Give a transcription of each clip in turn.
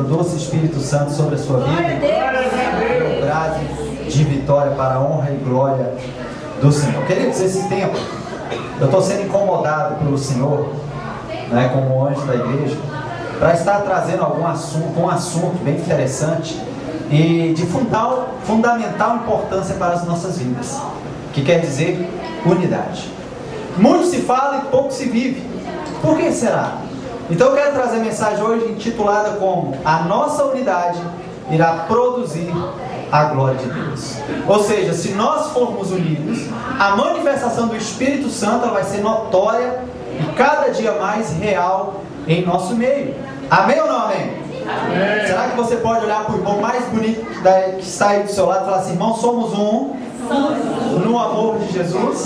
doce Espírito Santo sobre a sua vida. Grade de vitória para a honra e glória do Senhor. Queridos, esse tempo eu estou sendo incomodado pelo Senhor, né, como anjo da igreja, para estar trazendo um assunto bem interessante e de fundamental importância para as nossas vidas, que quer dizer unidade. Muito se fala e pouco se vive. Por que será? Então eu quero trazer a mensagem hoje intitulada como a nossa unidade irá produzir a glória de Deus. Ou seja, se nós formos unidos, a manifestação do Espírito Santo vai ser notória e cada dia mais real em nosso meio. Amém ou não amém? Amém. Será que você pode olhar para o irmão mais bonito que está aí do seu lado e falar assim: irmão, somos um no amor de Jesus?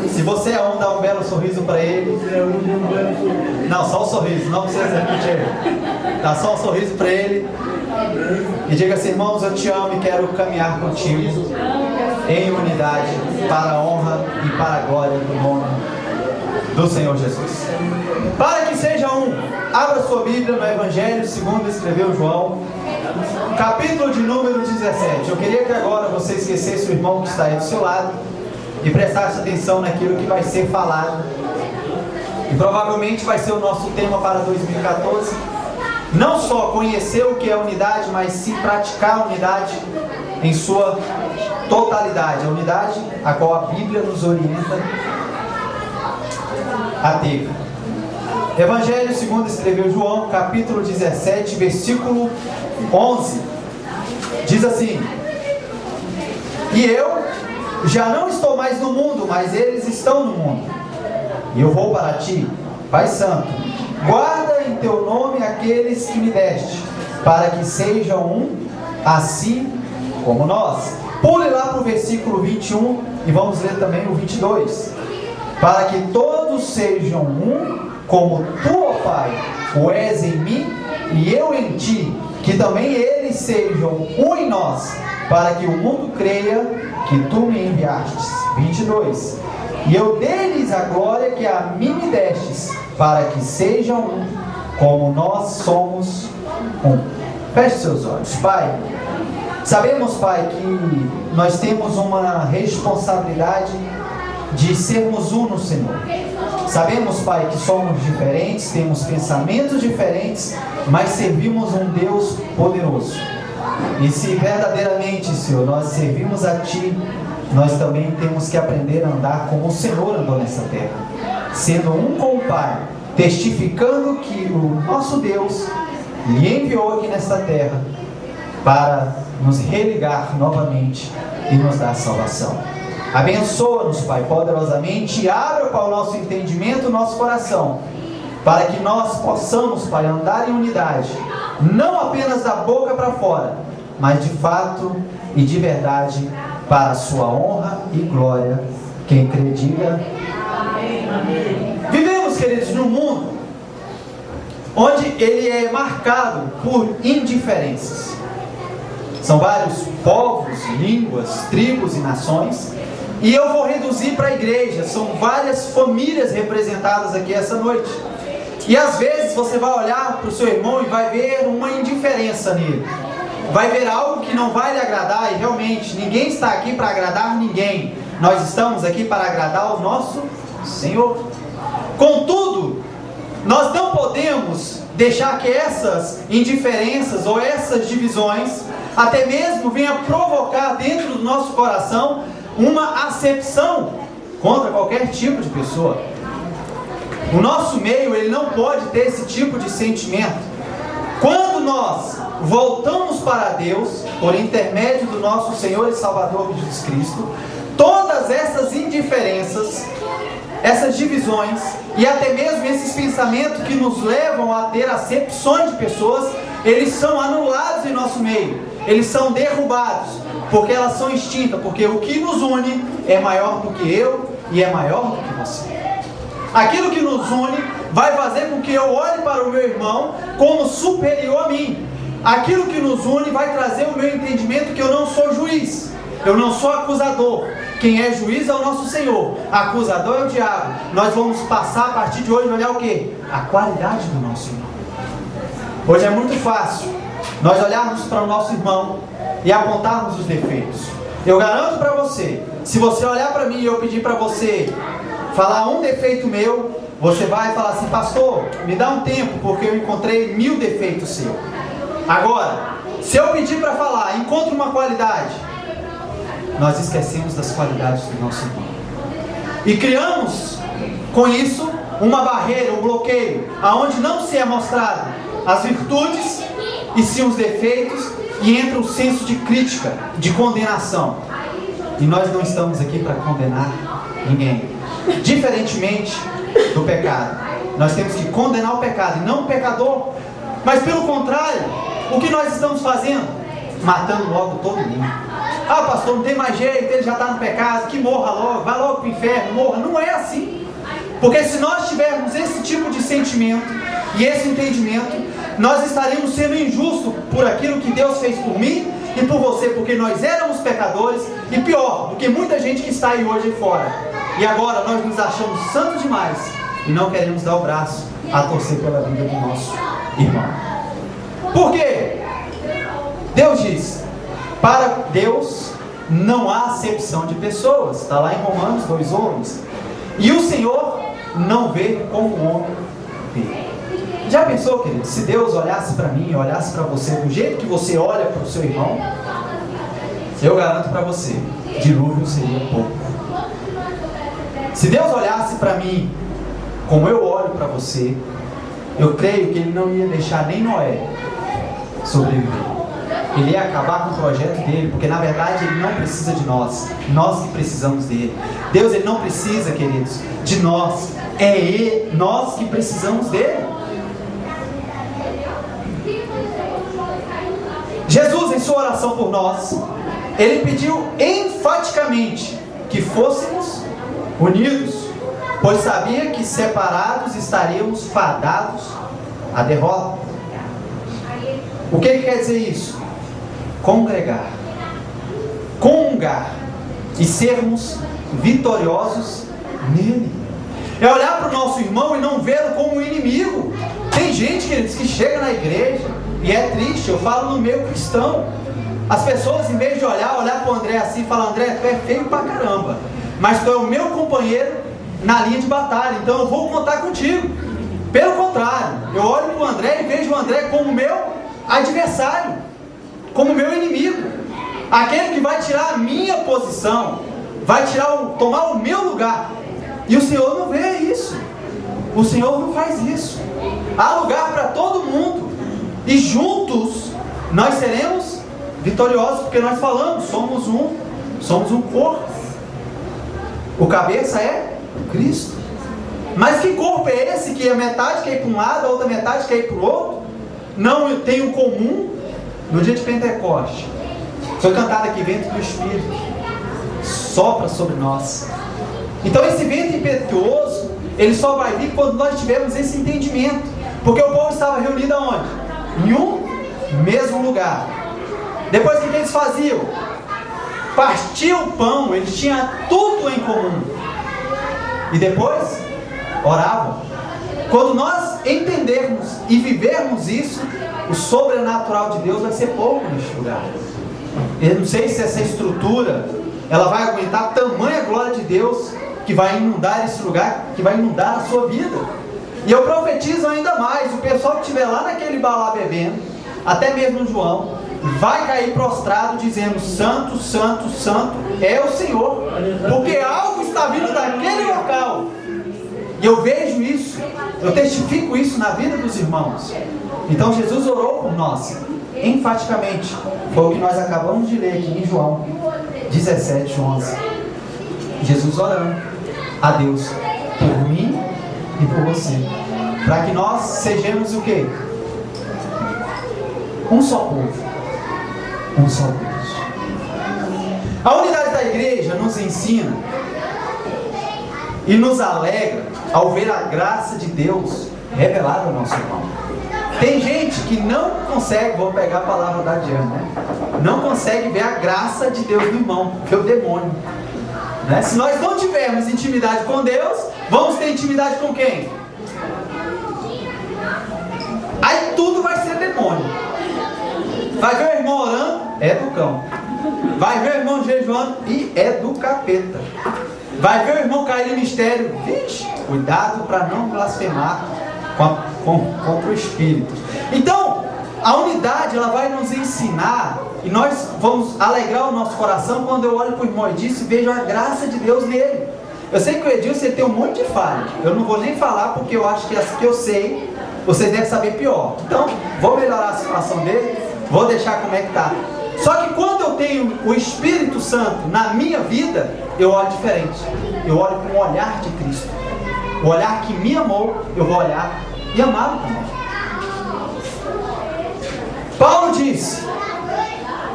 Se você é um, dá um belo sorriso para ele. Não, só um sorriso, não precisa repetir. Dá só um sorriso para ele e diga assim: irmãos, eu te amo e quero caminhar contigo em unidade para a honra e para a glória do nome do Senhor Jesus. Para que seja um, abra sua Bíblia no Evangelho segundo escreveu João, capítulo de número 17. Eu queria que agora você esquecesse o irmão que está aí do seu lado e prestasse atenção naquilo que vai ser falado. E provavelmente vai ser o nosso tema para 2014. Não só conhecer o que é unidade, mas sim praticar a unidade em sua totalidade. A unidade a qual a Bíblia nos orienta a ter. Evangelho segundo escreveu João, capítulo 17, versículo 11. Diz assim: e eu já não estou mais no mundo, mas eles estão no mundo. E eu vou para ti, Pai Santo, guarda em teu nome aqueles que me deste, para que sejam um, assim como nós. Pule lá para o versículo 21 e vamos ler também o 22. Para que todos sejam um, como tu, ó Pai, o és em mim e eu em ti, que também eles sejam um em nós, para que o mundo creia que tu me enviastes. 22. E eu dei-lhes a glória que a mim me destes, para que sejam um, como nós somos um. Feche seus olhos. Pai, sabemos, Pai, que nós temos uma responsabilidade de sermos um no Senhor. Sabemos, Pai, que somos diferentes, temos pensamentos diferentes, mas servimos um Deus poderoso. E se verdadeiramente, Senhor, nós servimos a Ti, nós também temos que aprender a andar como o Senhor andou nessa terra, sendo um com o Pai, testificando que o nosso Deus lhe enviou aqui nesta terra para nos religar novamente e nos dar salvação. Abençoa-nos, Pai, poderosamente, e abra para o nosso entendimento o nosso coração, para que nós possamos, Pai, andar em unidade, não apenas da boca para fora, mas de fato e de verdade, para a sua honra e glória. Quem crê, diga amém. Vivemos, queridos, num mundo onde ele é marcado por indiferenças. São vários povos, línguas, tribos e nações. E eu vou reduzir para a igreja. São várias famílias representadas aqui essa noite. E às vezes você vai olhar para o seu irmão e vai ver uma indiferença nele. Vai ver algo que não vai lhe agradar. E realmente, ninguém está aqui para agradar ninguém. Nós estamos aqui para agradar o nosso Senhor. Contudo, nós não podemos deixar que essas indiferenças ou essas divisões até mesmo venha provocar dentro do nosso coração uma acepção contra qualquer tipo de pessoa. O nosso meio, ele não pode ter esse tipo de sentimento. Quando nós voltamos para Deus, por intermédio do nosso Senhor e Salvador Jesus Cristo, todas essas indiferenças, essas divisões e até mesmo esses pensamentos que nos levam a ter acepções de pessoas, eles são anulados em nosso meio. Eles são derrubados, porque elas são extintas, porque o que nos une é maior do que eu e é maior do que você. Aquilo que nos une vai fazer com que eu olhe para o meu irmão como superior a mim. Aquilo que nos une vai trazer o meu entendimento que eu não sou juiz, eu não sou acusador. Quem é juiz é o nosso Senhor, acusador é o diabo. Nós vamos passar a partir de hoje a olhar o quê? A qualidade do nosso irmão. Hoje é muito fácil nós olharmos para o nosso irmão e apontarmos os defeitos. Eu garanto para você, se você olhar para mim e eu pedir para você falar um defeito meu, você vai falar assim: pastor, me dá um tempo, porque eu encontrei 1000 defeitos seus. Agora, se eu pedir para falar, encontre uma qualidade, nós esquecemos das qualidades do nosso irmão. E criamos, com isso, uma barreira, um bloqueio, aonde não se é mostrado as virtudes e sim os defeitos, e entra o senso de crítica, de condenação. E nós não estamos aqui para condenar ninguém. Diferentemente do pecado, nós temos que condenar o pecado e não o pecador. Mas pelo contrário, o que nós estamos fazendo? Matando logo todo mundo. Ah, pastor, não tem mais jeito, ele já está no pecado, que morra logo, vai logo para o inferno, morra. Não é assim. Porque se nós tivermos esse tipo de sentimento e esse entendimento, nós estaremos sendo injustos por aquilo que Deus fez por mim e por você, porque nós éramos pecadores, e pior, do que muita gente que está aí hoje fora. E agora nós nos achamos santos demais e não queremos dar o braço a torcer pela vida do nosso irmão. Por quê? Deus diz: para Deus não há acepção de pessoas. Está lá em Romanos 2:11. E o Senhor não vê como o homem vê. Já pensou, querido, se Deus olhasse para mim, olhasse para você do jeito que você olha para o seu irmão? Eu garanto para você, dilúvio seria pouco. Se Deus olhasse para mim como eu olho para você, eu creio que Ele não ia deixar nem Noé sobreviver. Ele ia acabar com o projeto dele, porque na verdade Ele não precisa de nós, nós que precisamos dele. Deus, Ele não precisa, queridos, de nós, é nós que precisamos dele. Jesus, em sua oração por nós, Ele pediu enfaticamente que fôssemos unidos, pois sabia que separados estaríamos fadados à derrota. O que quer dizer isso? Congregar, comungar e sermos vitoriosos nele. É olhar para o nosso irmão e não vê-lo como um inimigo. Tem gente, queridos, que chega na igreja e é triste. Eu falo no meio cristão, as pessoas, em vez de olhar para o André assim e falar: André, tu é feio pra caramba, mas tu é o meu companheiro na linha de batalha, então eu vou contar contigo. Pelo contrário, eu olho para o André e vejo o André como meu adversário, como meu inimigo, aquele que vai tirar a minha posição, vai tomar o meu lugar. E o Senhor não vê isso. O Senhor não faz isso. Há lugar para todo mundo, e juntos nós seremos vitoriosos, porque nós falamos, somos um corpo. O cabeça é Cristo. Mas que corpo é esse que a metade quer ir para um lado, a outra metade quer ir para o outro? Não tem um comum. No dia de Pentecoste foi cantado aqui: vento do Espírito sopra sobre nós. Então esse vento impetuoso, ele só vai vir quando nós tivermos esse entendimento, porque o povo estava reunido aonde? Em um mesmo lugar. Depois, o que eles faziam? Partiam o pão, eles tinham tudo em comum. E depois oravam. Quando nós entendermos e vivermos isso, o sobrenatural de Deus vai ser pouco neste lugar. Eu não sei se essa estrutura ela vai aguentar tamanha glória de Deus que vai inundar esse lugar, que vai inundar a sua vida. E eu profetizo ainda mais: o pessoal que estiver lá naquele bar lá bebendo, até mesmo João, vai cair prostrado dizendo: santo, santo, santo é o Senhor, porque algo está vindo daquele local. E eu vejo isso, eu testifico isso na vida dos irmãos. Então Jesus orou por nós, enfaticamente. Foi o que nós acabamos de ler aqui em João 17:11. Jesus orando a Deus por mim e por você, para que nós sejamos o quê? Um só povo, um só Deus. A unidade da igreja nos ensina e nos alegra ao ver a graça de Deus revelada ao nosso irmão. Tem gente que não consegue, vou pegar a palavra da Diana, né? Não consegue ver a graça de Deus no irmão, que é o demônio, né? Se nós não tivermos intimidade com Deus, vamos ter intimidade com quem? Aí tudo vai ser demônio. Vai ver o irmão orando, é do cão. Vai ver o irmão jejuando, e é do capeta. Vai ver o irmão cair em mistério, vixe, cuidado para não blasfemar contra o Espírito. Então, a unidade, ela vai nos ensinar, e nós vamos alegrar o nosso coração quando eu olho para o irmão Edilson e vejo a graça de Deus nele. Eu sei que o Edilson ele tem um monte de falha, eu não vou nem falar porque eu acho que as que eu sei, vocês devem saber pior. Então, vou melhorar a situação dele, vou deixar como é que está. Só que quando eu tenho o Espírito Santo na minha vida, eu olho diferente. Eu olho com o olhar de Cristo. O olhar que me amou, eu vou olhar e amá-lo também. Paulo disse: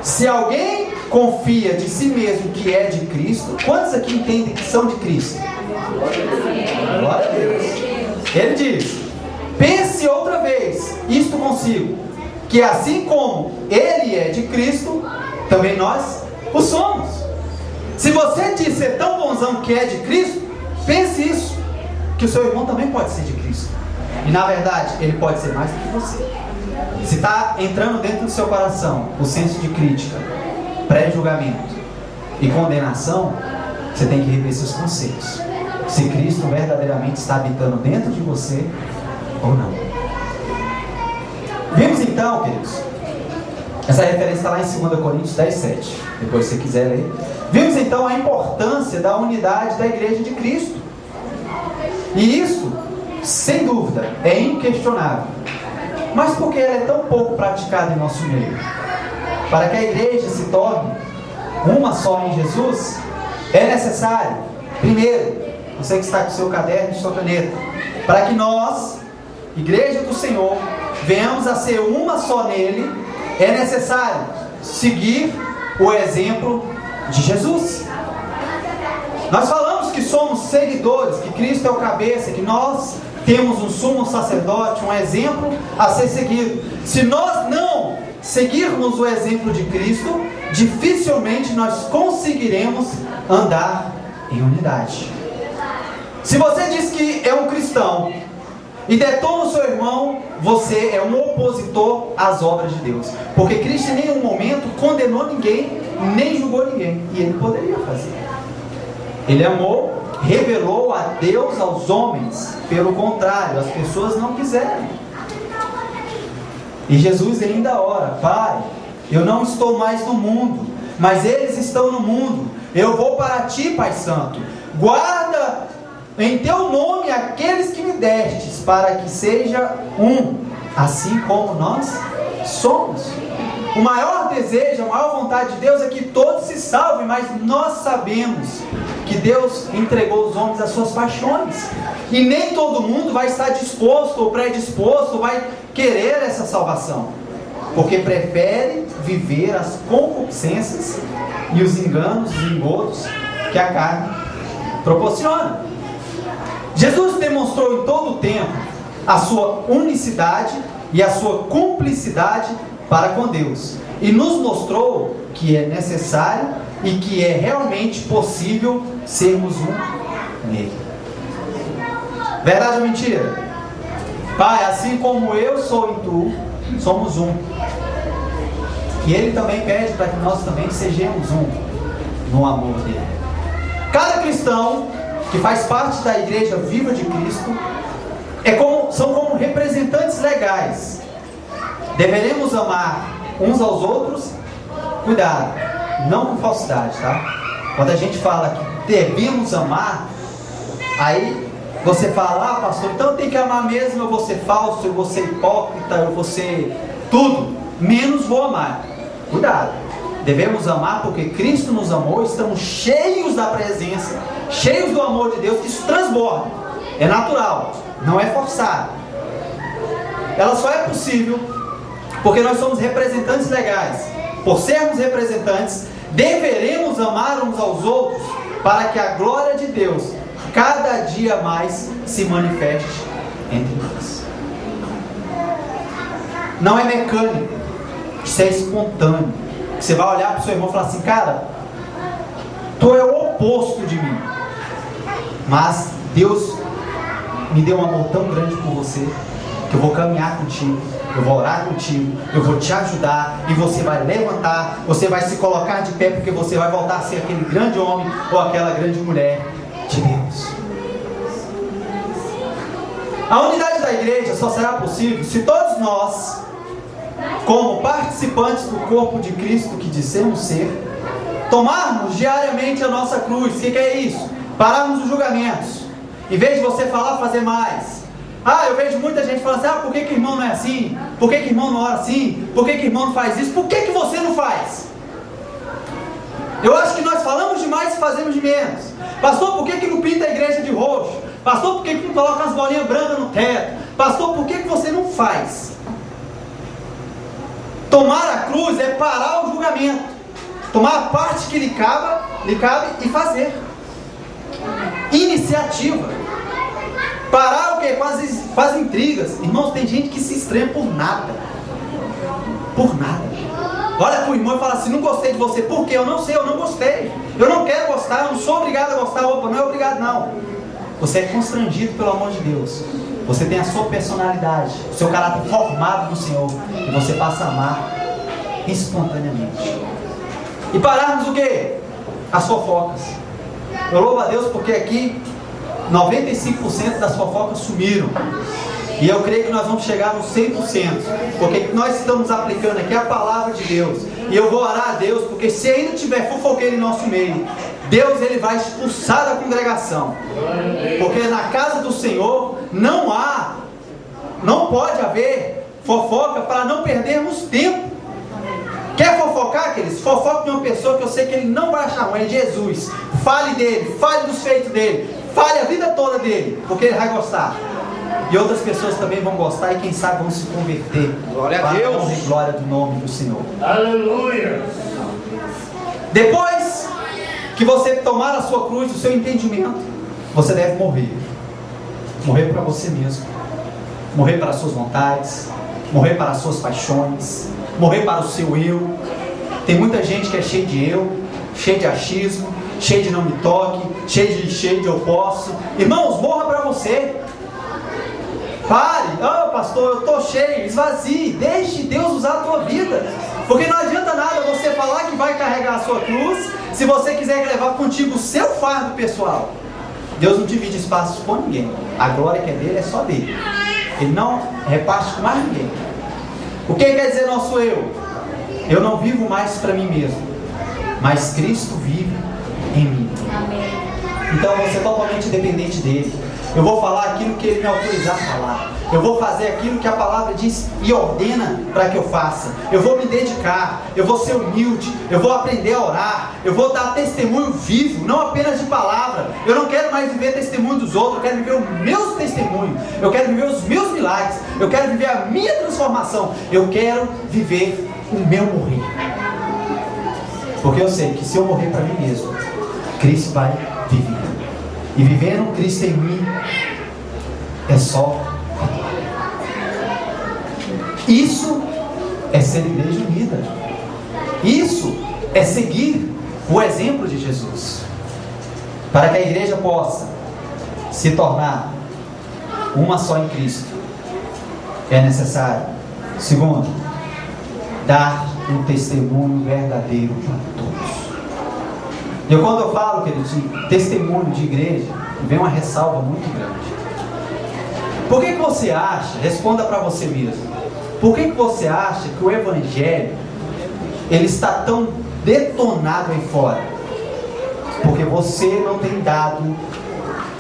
se alguém confia de si mesmo que é de Cristo, quantos aqui entendem que são de Cristo? Glória a Deus. Ele diz: pense outra vez isto consigo, que assim como ele é de Cristo, também nós o somos. Se você diz ser tão bonzão que é de Cristo, pense isso, que o seu irmão também pode ser de Cristo. E na verdade, ele pode ser mais do que você. Se está entrando dentro do seu coração o senso de crítica, pré-julgamento e condenação, você tem que rever seus conceitos. Se Cristo verdadeiramente está habitando dentro de você ou não. Vimos então, queridos, essa referência está lá em 2 Coríntios 10:7. Depois, se você quiser ler. Vimos então a importância da unidade da igreja de Cristo. E isso, sem dúvida, é inquestionável. Mas por que ela é tão pouco praticada em nosso meio? Para que a igreja se torne uma só em Jesus, é necessário, primeiro, você que está com o seu caderno e sua caneta, para que nós, igreja do Senhor, venhamos a ser uma só nele, é necessário seguir o exemplo de Jesus. Nós falamos que somos seguidores, que Cristo é o cabeça, que nós temos um sumo sacerdote, um exemplo a ser seguido. Se nós não seguirmos o exemplo de Cristo, dificilmente nós conseguiremos andar em unidade. Se você diz que é um cristão e detona o seu irmão, você é um opositor às obras de Deus. Porque Cristo em nenhum momento condenou ninguém, nem julgou ninguém. E ele poderia fazer. Ele amou, revelou a Deus aos homens. Pelo contrário, as pessoas não quiseram. E Jesus ainda ora: Pai, eu não estou mais no mundo, mas eles estão no mundo. Eu vou para ti, Pai Santo. Guarda em teu nome aqueles que me destes, para que seja um, assim como nós somos. O maior desejo, a maior vontade de Deus é que todos se salvem, mas nós sabemos que Deus entregou os homens às suas paixões, e nem todo mundo vai estar disposto ou predisposto, vai querer essa salvação, porque prefere viver as concupiscências e os enganos e engodos que a carne proporciona. Jesus demonstrou em todo o tempo a sua unicidade e a sua cumplicidade para com Deus, e nos mostrou que é necessário e que é realmente possível sermos um nele. Verdade ou mentira? Pai, assim como eu sou em tu, somos um. E ele também pede para que nós também sejamos um no amor dele. Cada cristão que faz parte da igreja viva de Cristo são como representantes legais. Deveremos amar uns aos outros. Cuidado, não com falsidade, tá? Quando a gente fala que devemos amar, aí você fala: ah, pastor, então eu tenho que amar mesmo, eu vou ser falso, eu vou ser hipócrita, eu vou ser tudo, menos vou amar. Cuidado, devemos amar porque Cristo nos amou, estamos cheios da presença, cheios do amor de Deus, que isso transborda, é natural, não é forçado. Ela só é possível porque nós somos representantes legais. Por sermos representantes, deveremos amar uns aos outros, para que a glória de Deus cada dia mais se manifeste entre nós. Não é mecânico, isso é espontâneo. Você vai olhar para o seu irmão e falar assim: cara, tu é o oposto de mim, mas Deus me deu um amor tão grande por você, que eu vou caminhar contigo eu vou orar contigo, eu vou te ajudar, e você vai levantar, você vai se colocar de pé, porque você vai voltar a ser aquele grande homem ou aquela grande mulher de Deus. A unidade da igreja só será possível se todos nós, como participantes do corpo de Cristo que dissemos ser, tomarmos diariamente a nossa cruz. O que é isso? Pararmos os julgamentos. Em vez de você falar, fazer mais. Eu vejo muita gente falando assim: por que o irmão não é assim? Por que o irmão não ora assim? Por que o irmão não faz isso? Por que você não faz? Eu acho que nós falamos demais e fazemos de menos. Pastor, por que não pinta a igreja de roxo? Pastor, por que não coloca as bolinhas brancas no teto? Pastor, por que você não faz? Tomar a cruz é parar o julgamento, tomar a parte que lhe cabe e fazer. Iniciativa. Parar o quê? Com as intrigas. Irmãos, tem gente que se estranha por nada. Por nada. Olha para o irmão e fala assim: não gostei de você. Por quê? Eu não sei, eu não gostei. Eu não quero gostar, eu não sou obrigado a gostar. Opa, não é obrigado não. Você é constrangido pelo amor de Deus. Você tem a sua personalidade, o seu caráter formado no Senhor, e você passa a amar espontaneamente. E pararmos o quê? As fofocas. Eu louvo a Deus porque aqui 95% das fofocas sumiram. E eu creio que nós vamos chegar nos 100%, porque nós estamos aplicando aqui a palavra de Deus. E eu vou orar a Deus, porque se ainda tiver fofoqueiro em nosso meio, Deus ele vai expulsar da congregação. Porque na casa do Senhor não pode haver fofoca, para não perdermos tempo. Quer fofocar, queridos? Fofoca de uma pessoa que eu sei que ele não vai achar ruim, é Jesus. Fale dele, fale dos feitos dele, fale a vida toda dele, porque ele vai gostar. E outras pessoas também vão gostar, e quem sabe vão se converter. Glória a Deus. Para a honra e glória do nome do Senhor. Aleluia. Depois que você tomar a sua cruz, o seu entendimento, você deve morrer. Morrer para você mesmo. Morrer para as suas vontades. Morrer para as suas paixões. Morrer para o seu eu. Tem muita gente que é cheia de eu, cheia de achismo, cheia de não me toque, cheia de eu posso. Irmãos, morra para você. Pare. Pastor, eu estou cheio. Esvazie. Deixe Deus usar a tua vida. Porque não adianta nada você falar que vai carregar a sua cruz, se você quiser levar contigo o seu fardo pessoal. Deus não divide espaços com ninguém. A glória que é dele é só dele. Ele não reparte com mais ninguém. O que quer dizer nosso eu? Eu não vivo mais para mim mesmo, mas Cristo vive em mim. Amém. Então você é totalmente dependente dele. Eu vou falar aquilo que ele me autorizar a falar. Eu vou fazer aquilo que a palavra diz e ordena para que eu faça. Eu vou me dedicar. Eu vou ser humilde. Eu vou aprender a orar. Eu vou dar testemunho vivo, não apenas de palavra. Eu não quero mais viver testemunho dos outros. Eu quero viver os meus testemunhos. Eu quero viver os meus milagres. Eu quero viver a minha transformação. Eu quero viver o meu morrer. Porque eu sei que se eu morrer para mim mesmo, Cristo vai viver. E vivendo Cristo em mim é só. Isso é ser igreja unida. Isso é seguir o exemplo de Jesus. Para que a igreja possa se tornar uma só em Cristo, é necessário, segundo, dar um testemunho verdadeiro para todos. Quando eu falo, querido, de testemunho de igreja, vem uma ressalva muito grande. Por que você acha, responda para você mesmo, por que você acha que o evangelho ele está tão detonado aí fora? Porque você não tem dado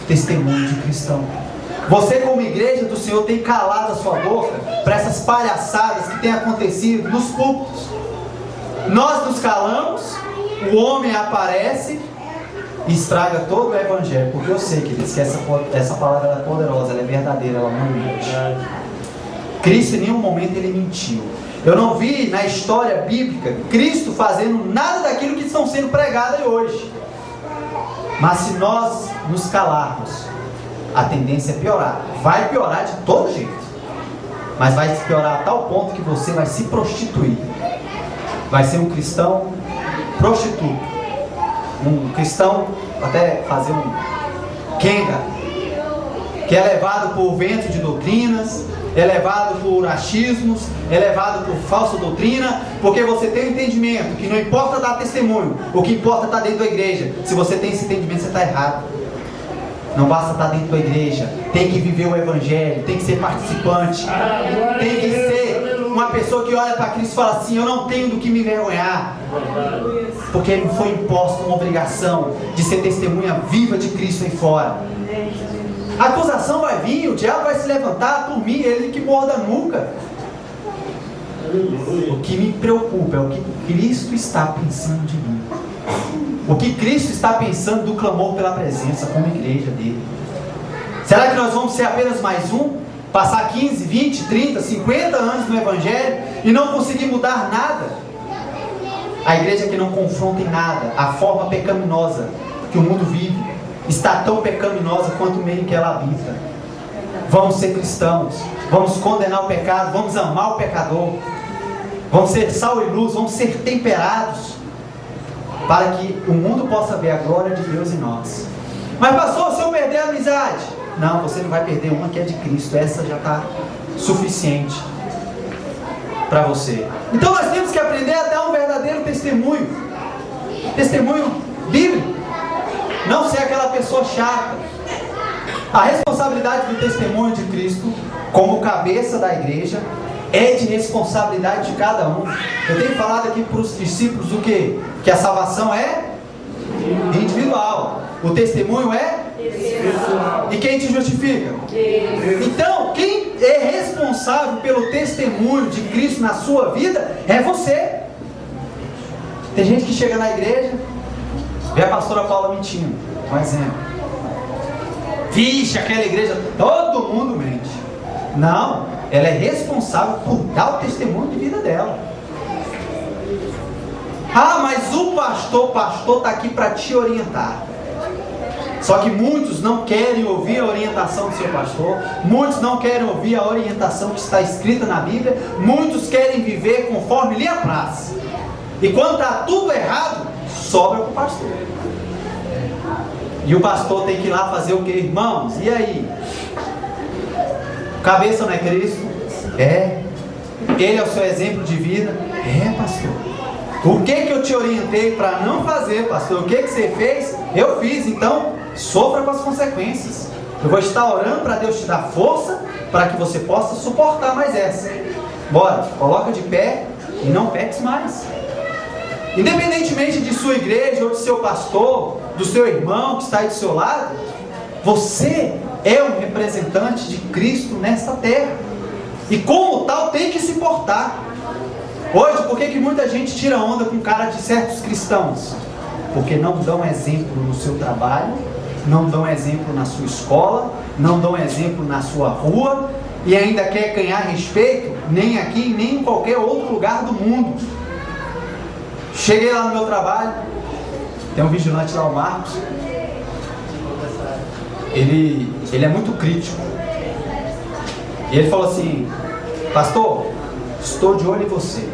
testemunho de cristão. Você, como igreja do Senhor, tem calado a sua boca para essas palhaçadas que têm acontecido nos púlpitos. Nós nos calamos, o homem aparece e estraga todo o evangelho. Porque eu sei, queridos, que essa palavra ela é poderosa, ela é verdadeira, ela não mente. Cristo em nenhum momento ele mentiu. Eu não vi na história bíblica Cristo fazendo nada daquilo que estão sendo pregado hoje. Mas se nós nos calarmos, a tendência é piorar. Vai piorar de todo jeito, mas vai piorar a tal ponto que você vai se prostituir. Vai ser um cristão prostituto, um cristão até fazer um kenga, que é levado por vento de doutrinas, é levado por achismos, é levado por falsa doutrina, porque você tem o entendimento que não importa dar testemunho, o que importa é estar dentro da igreja. Se você tem esse entendimento, você está errado. Não basta estar dentro da igreja, tem que viver o evangelho, tem que ser participante, tem que ser uma pessoa que olha para Cristo e fala assim: eu não tenho do que me envergonhar, porque ele foi imposto uma obrigação de ser testemunha viva de Cristo aí fora. A acusação vai vir, o diabo vai se levantar por mim, ele que morda a nuca. O que me preocupa é o que Cristo está pensando de mim, o que Cristo está pensando do clamor pela presença como igreja dele. Será que nós vamos ser apenas mais um? Passar 15, 20, 30, 50 anos no evangelho e não conseguir mudar nada? A igreja que não confronta em nada a forma pecaminosa que o mundo vive está tão pecaminosa quanto o meio em que ela habita. Vamos ser cristãos, vamos condenar o pecado, vamos amar o pecador, vamos ser sal e luz, vamos ser temperados, para que o mundo possa ver a glória de Deus em nós. Mas pastor, se eu perder a amizade? Não, você não vai perder uma que é de Cristo, essa já está suficiente para você. Então nós temos que aprender a dar um verdadeiro testemunho bíblico, não ser aquela pessoa chata. A responsabilidade do testemunho de Cristo como cabeça da igreja é de responsabilidade de cada um. Eu tenho falado aqui para os discípulos o quê? Que a salvação é individual, o testemunho é pessoal. E quem te justifica? Então, quem é responsável pelo testemunho de Cristo na sua vida é você. Tem gente que chega na igreja, vê a pastora Paula mentindo, um exemplo. Vixe, aquela igreja, todo mundo mente. Não, ela é responsável por dar o testemunho de vida dela. Ah, mas o pastor está aqui para te orientar. Só que muitos não querem ouvir a orientação do seu pastor, muitos não querem ouvir a orientação que está escrita na Bíblia, muitos querem viver conforme lhe apraz. E quando está tudo errado, sobra para o pastor. E o pastor tem que ir lá fazer o que, irmãos? E aí? Cabeça não é Cristo? É. Ele é o seu exemplo de vida? É, pastor. O que eu te orientei para não fazer, pastor? O que você fez? Eu fiz, então sofra com as consequências. Eu vou estar orando para Deus te dar força, para que você possa suportar mais essa. Bora, coloca de pé e não peques mais. Independentemente de sua igreja ou de seu pastor, do seu irmão que está aí do seu lado, você é um representante de Cristo nesta terra. E como tal tem que se portar. Hoje, por que muita gente tira onda com cara de certos cristãos? Porque não dão exemplo no seu trabalho, não dão exemplo na sua escola, não dão exemplo na sua rua, e ainda quer ganhar respeito, nem aqui, nem em qualquer outro lugar do mundo. Cheguei lá no meu trabalho, tem um vigilante lá, o Marcos. Ele é muito crítico. E ele falou assim: pastor, estou de olho em você.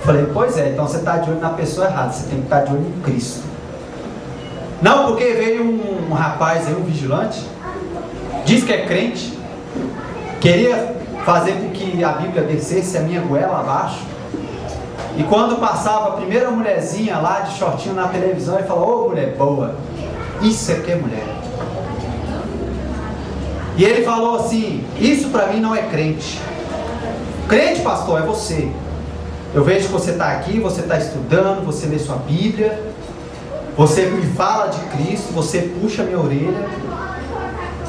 Falei: pois é, então você está de olho na pessoa errada, você tem que estar de olho em Cristo. Não, porque veio um rapaz aí, um vigilante, diz que é crente, queria fazer com que a Bíblia descesse a minha goela abaixo. E quando passava a primeira mulherzinha lá de shortinho na televisão, ele falou: ô mulher boa, isso é que é mulher. E ele falou assim: isso para mim não é crente. Crente, pastor, é você. Eu vejo que você está aqui, você está estudando, você lê sua Bíblia, você me fala de Cristo, você puxa minha orelha,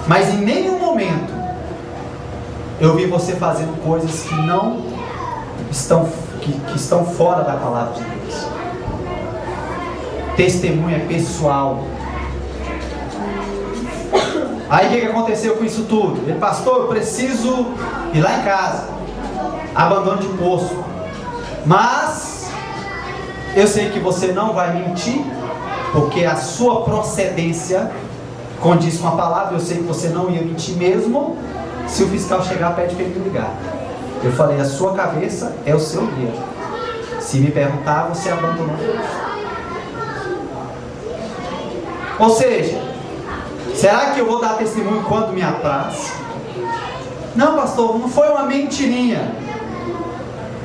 mas em nenhum momento eu vi você fazendo coisas que não estão, que estão fora da palavra de Deus. Testemunho é pessoal. Aí o que aconteceu com isso tudo? Ele: pastor, eu preciso ir lá em casa, abandono de poço, mas eu sei que você não vai mentir, porque a sua procedência condiz com a palavra. Eu sei que você não ia mentir mesmo. Se o fiscal chegar, pede para ele me ligar. Eu falei: a sua cabeça é o seu guia. Se me perguntar, você abandonou Deus. Ou seja, Será que eu vou dar testemunho quando me apraz? Não, pastor, não foi uma mentirinha.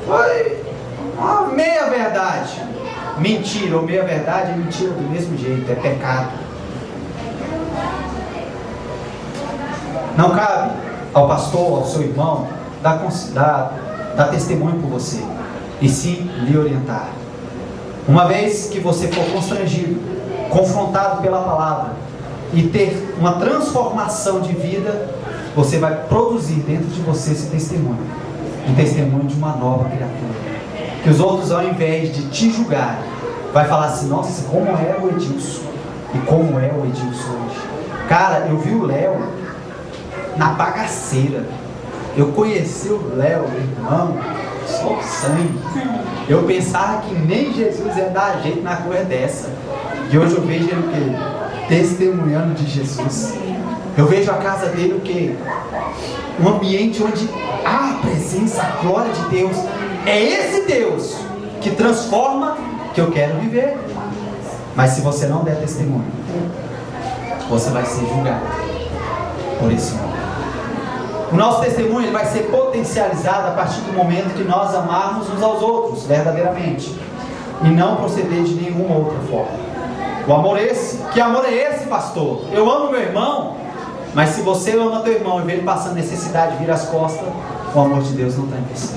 Foi uma meia verdade. Mentira ou meia verdade é mentira do mesmo jeito, é pecado. Não cabe ao pastor, ao seu irmão, dar testemunho por você, e sim lhe orientar. Uma vez que você for constrangido, confrontado pela palavra, e ter uma transformação de vida, você vai produzir dentro de você esse testemunho, um testemunho de uma nova criatura, que os outros, ao invés de te julgar, vai falar assim: nossa, como é o Edilson, e como é o Edilson hoje. Cara, eu vi o Léo na bagaceira, eu conheci o Léo, irmão, só sangue. Eu pensava que nem Jesus ia dar jeito na coisa dessa, e hoje eu vejo ele o quê? Testemunhando de Jesus. Eu vejo a casa dele o quê? Um ambiente onde há a presença, a glória de Deus. É esse Deus que transforma que eu quero viver. Mas se você não der testemunho, você vai ser julgado por esse nome. O nosso testemunho ele vai ser potencializado a partir do momento que nós amarmos uns aos outros verdadeiramente, e não proceder de nenhuma outra forma. O amor é esse. Que amor é esse, pastor? Eu amo meu irmão. Mas se você ama teu irmão e vê ele passando necessidade, vira as costas, o amor de Deus não está em você.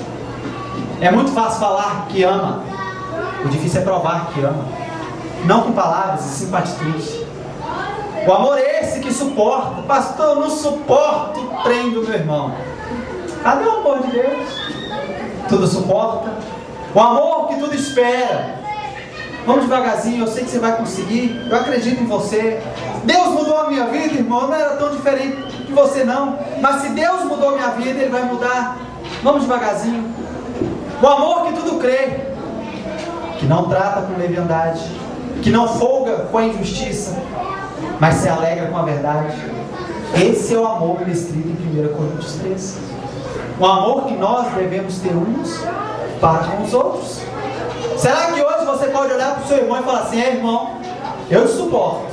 É muito fácil falar que ama, o difícil é provar que ama, não com palavras e sim com atitude. O amor é esse que suporta. Pastor, eu não suporto o trem do meu irmão. Cadê o amor de Deus? Tudo suporta. O amor que tudo espera. Vamos devagarzinho, eu sei que você vai conseguir, eu acredito em você. Deus mudou a minha vida, irmão, eu não era tão diferente de você não, mas se Deus mudou a minha vida, Ele vai mudar. Vamos devagarzinho. O amor que tudo crê, que não trata com leviandade, que não folga com a injustiça, mas se alegra com a verdade. Esse é o amor descrito em 1 Coríntios 13. O amor que nós devemos ter uns para com os outros. Será que hoje você pode olhar para o seu irmão e falar assim: irmão, eu te suporto,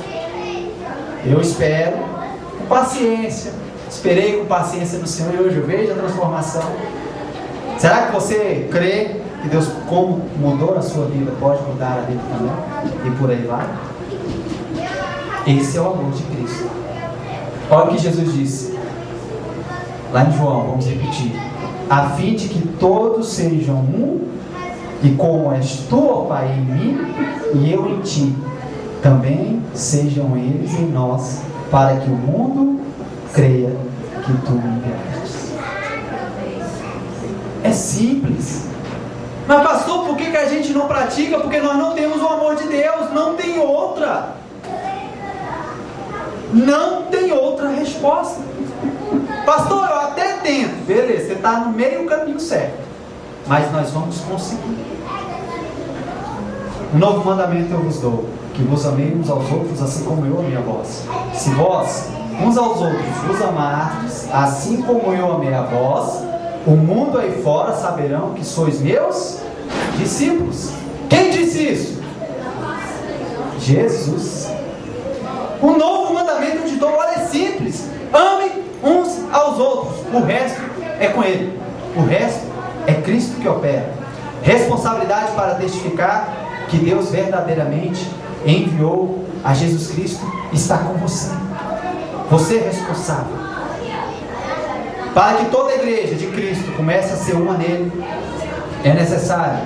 eu espero com paciência, esperei com paciência no Senhor e hoje eu vejo a transformação. Será que você crê que Deus, como mudou a sua vida, pode mudar a dele também? E por aí vai? Esse é o amor de Cristo. Olha o que Jesus disse lá em João, vamos repetir: a fim de que todos sejam um, e como és tu, ó Pai, em mim, e eu em ti, também sejam eles em nós, para que o mundo creia que tu me enviaste. É simples. Mas pastor, por que a gente não pratica? Porque nós não temos o amor de Deus. Não tem outra. Não tem outra resposta. Pastor, eu até tento. Beleza, você está no meio do caminho certo, mas nós vamos conseguir. Um novo mandamento eu vos dou, que vos amei uns aos outros, assim como eu amei a vós. Se vós uns aos outros vos amardes, assim como eu amei a vós, o mundo aí fora saberão que sois meus discípulos. Quem disse isso? Jesus. Um novo mandamento eu te dou, olha, é simples: ame uns aos outros. O resto é com Ele. O resto é Cristo que opera. Responsabilidade para testificar que Deus verdadeiramente enviou a Jesus Cristo está com você. Você é responsável. Para que toda a igreja de Cristo comece a ser uma nele, é necessário,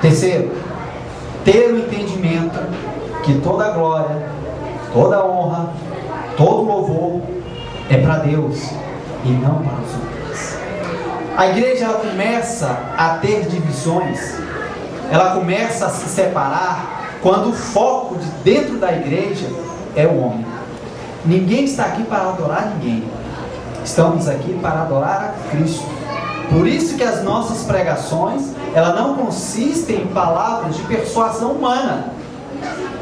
terceiro, ter o entendimento que toda a glória, toda a honra, todo o louvor é para Deus e não para os homens. A igreja ela começa a ter divisões, ela começa a se separar quando o foco de dentro da igreja é o homem. Ninguém está aqui para adorar ninguém. Estamos aqui para adorar a Cristo. Por isso que as nossas pregações, elas não consistem em palavras de persuasão humana,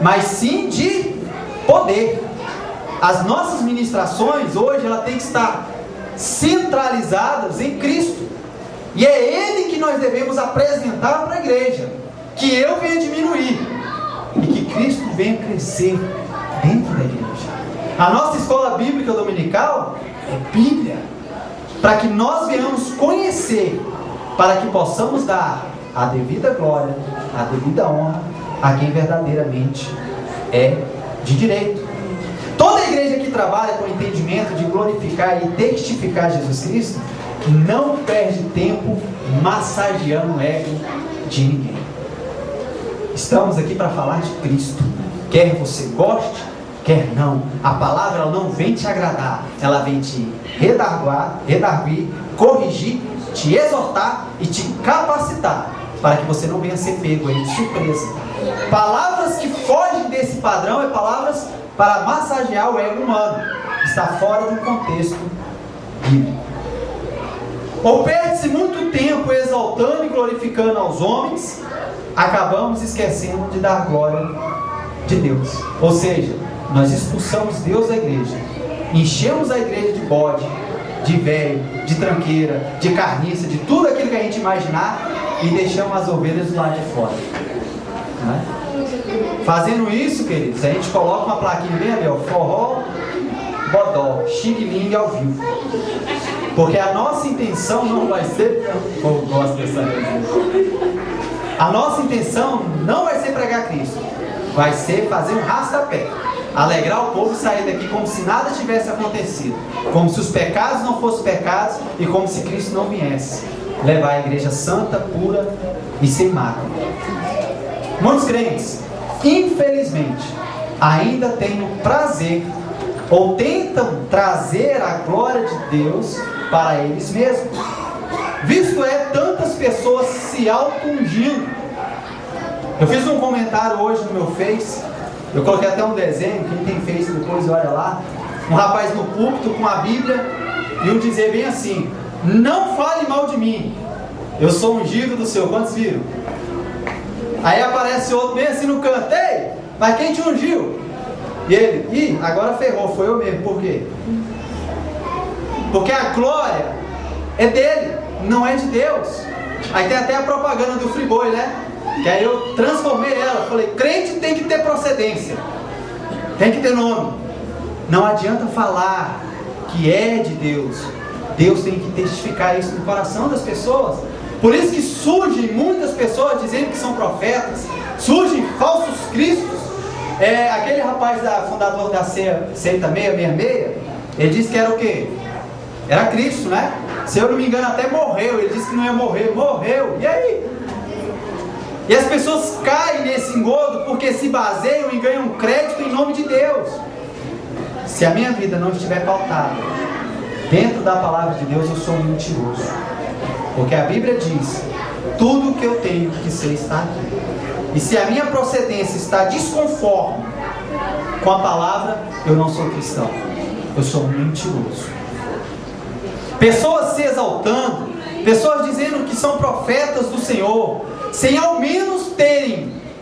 mas sim de poder. As nossas ministrações hoje, ela tem que estar centralizadas em Cristo. E é Ele que nós devemos apresentar para a igreja. Que eu venha diminuir e que Cristo venha crescer dentro da igreja. A nossa escola bíblica dominical é Bíblia, para que nós venhamos conhecer, para que possamos dar a devida glória, a devida honra a quem verdadeiramente é de direito. Toda igreja que trabalha com o entendimento de glorificar e testificar Jesus Cristo não perde tempo massageando o ego de ninguém. Estamos aqui para falar de Cristo, quer você goste, quer não. A palavra ela não vem te agradar, ela vem te redarguir, corrigir, te exortar e te capacitar, para que você não venha ser pego aí de surpresa. Palavras que fogem desse padrão é palavras para massagear o ego humano, está fora do contexto bíblico. Ou perde-se muito tempo exaltando e glorificando aos homens, acabamos esquecendo de dar glória de Deus. Ou seja, nós expulsamos Deus da igreja, enchemos a igreja de bode, de velho, de tranqueira, de carniça, de tudo aquilo que a gente imaginar, e deixamos as ovelhas do lado de fora, não é? Fazendo isso, queridos, a gente coloca uma plaquinha bem ali, ó, forró, bodó, xing-ling ao vivo. Porque a nossa intenção não vai ser... Eu gosto dessa coisa. A nossa intenção não vai ser pregar Cristo, vai ser fazer um rastapé, alegrar o povo e sair daqui como se nada tivesse acontecido, como se os pecados não fossem pecados e como se Cristo não viesse levar a igreja santa, pura e sem mácula. Muitos crentes, infelizmente, ainda têm o prazer ou tentam trazer a glória de Deus para eles mesmos. Visto é tantas pessoas se auto-ungindo. Eu fiz um comentário hoje no meu Face, eu coloquei até um desenho, quem tem Face depois olha lá, um rapaz no púlpito com a Bíblia e um dizer bem assim: não fale mal de mim, eu sou ungido do Senhor. Quantos viram? Aí aparece outro bem assim no canto: ei, mas quem te ungiu? E ele: agora ferrou, foi eu mesmo. Por quê? Porque a glória é dele, não é de Deus. Aí tem até a propaganda do Friboi, né? Que aí eu transformei ela, falei: crente tem que ter procedência, tem que ter nome. Não adianta falar que é de Deus, Deus tem que testificar isso no coração das pessoas. Por isso que surgem muitas pessoas dizendo que são profetas, surgem falsos cristos. Aquele rapaz fundador da seita 666, ele disse que era o quê? Era Cristo, né? Se eu não me engano até morreu, ele disse que não ia morrer, morreu, e aí? E as pessoas caem nesse engodo porque se baseiam e ganham crédito em nome de Deus. Se a minha vida não estiver pautada dentro da palavra de Deus, eu sou um mentiroso. Porque a Bíblia diz: tudo que eu tenho que ser está aqui. E se a minha procedência está desconforme com a palavra, eu não sou cristão, eu sou um mentiroso. Pessoas se exaltando, pessoas dizendo que são profetas do Senhor, sem ao menos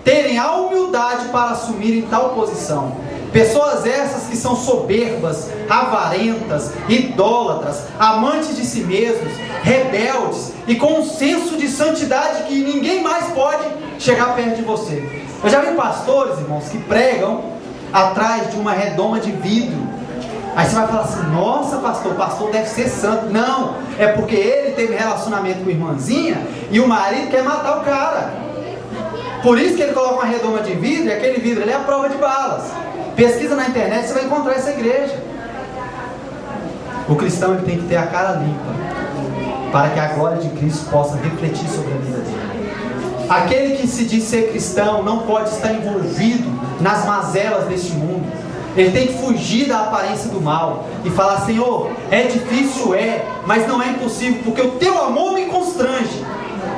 terem a humildade para assumirem tal posição. Pessoas essas que são soberbas, avarentas, idólatras, amantes de si mesmos, rebeldes e com um senso de santidade que ninguém mais pode chegar perto de você. Eu já vi pastores, irmãos, que pregam atrás de uma redoma de vidro. Aí você vai falar assim: nossa, pastor, o pastor deve ser santo. Não, é porque ele teve relacionamento com a irmãzinha e o marido quer matar o cara. Por isso que ele coloca uma redoma de vidro, e aquele vidro ali é a prova de balas. Pesquisa na internet, você vai encontrar essa igreja. O cristão ele tem que ter a cara limpa, para que a glória de Cristo possa refletir sobre a vida dele. Aquele que se diz ser cristão não pode estar envolvido nas mazelas deste mundo. Ele tem que fugir da aparência do mal e falar: Senhor, é difícil, mas não é impossível, porque o teu amor me constrange,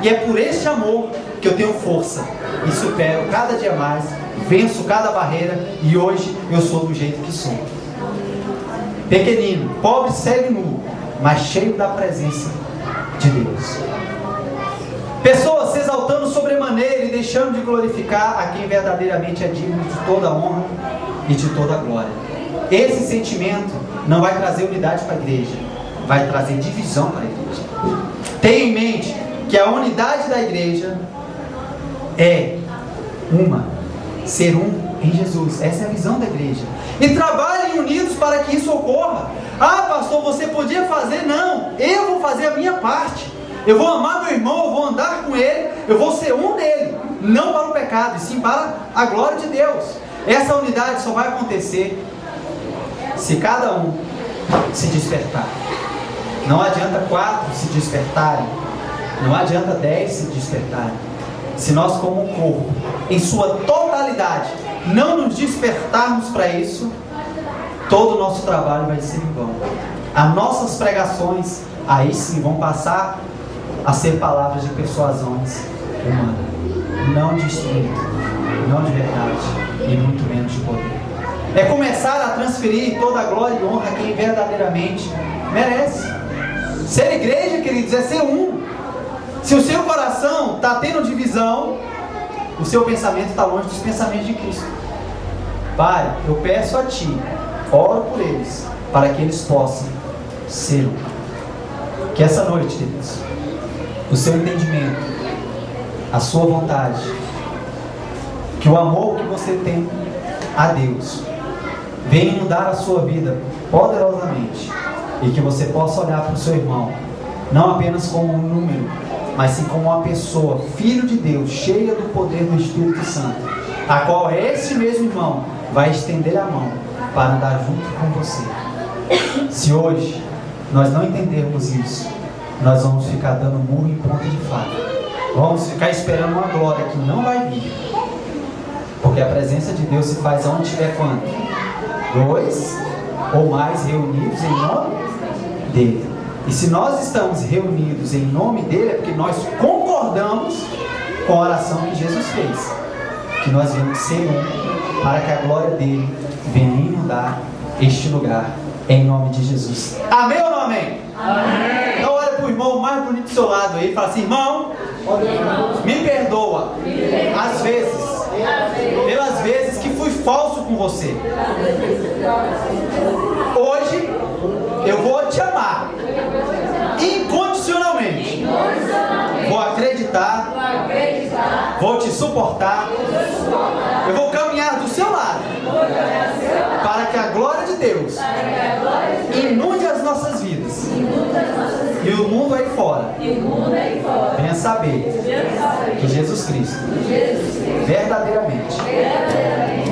e é por este amor que eu tenho força e supero cada dia mais, venço cada barreira, e hoje eu sou do jeito que sou. Pequenino, pobre, cego e nu, mas cheio da presença de Deus. Pessoas se exaltando sobremaneira e deixando de glorificar a quem verdadeiramente é digno de toda a honra e de toda a glória. Esse sentimento não vai trazer unidade para a igreja, vai trazer divisão para a igreja. Tenha em mente que a unidade da igreja é ser um em Jesus. Essa é a visão da igreja. E trabalhem unidos para que isso ocorra. Ah, pastor, você podia fazer? Não, eu vou fazer a minha parte. Eu vou amar meu irmão, eu vou andar com ele, eu vou ser um nele, não para o pecado, e sim para a glória de Deus. Essa unidade só vai acontecer se cada um se despertar. Não adianta 4 se despertarem, não adianta 10 se despertarem. Se nós, como um corpo, em sua totalidade, não nos despertarmos para isso, todo o nosso trabalho vai ser em vão. As nossas pregações, aí sim, vão passar a ser palavras de persuasões humanas, não de espírito, não de verdade, e muito menos de poder. É começar a transferir toda a glória e honra a quem verdadeiramente merece. Ser igreja, queridos, é ser um. Se o seu coração está tendo divisão, o seu pensamento está longe dos pensamentos de Cristo. Pai, eu peço a Ti, oro por eles, para que eles possam ser um. Que essa noite, queridos, o seu entendimento, a sua vontade, que o amor que você tem a Deus venha inundar a sua vida poderosamente, e que você possa olhar para o seu irmão não apenas como um número, mas sim como uma pessoa, filho de Deus, cheia do poder do Espírito Santo, a qual esse mesmo irmão vai estender a mão para andar junto com você. Se hoje nós não entendermos isso, nós vamos ficar dando murro em ponta de faca. Vamos ficar esperando uma glória que não vai vir. Porque a presença de Deus se faz onde tiver quanto? 2 ou mais reunidos em nome dele. E se nós estamos reunidos em nome dele, é porque nós concordamos com a oração que Jesus fez. Que nós vamos ser um, para que a glória dele venha inundar este lugar, em nome de Jesus. Amém ou não amém? Amém. Então olha para o irmão mais bonito do seu lado aí e fala assim: irmão, me perdoa, às vezes, pelas vezes que fui falso com você. Hoje eu vou te amar incondicionalmente. Vou acreditar, vou te suportar, eu vou caminhar do seu lado, para que a glória de Deus inunde as nossas vidas, e o mundo aí fora venha saber que Jesus Cristo verdadeiramente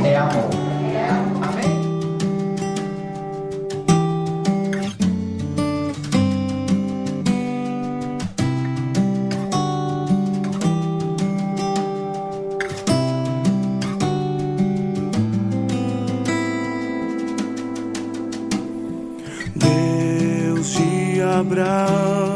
é amor. Amém? Deus de Abraão,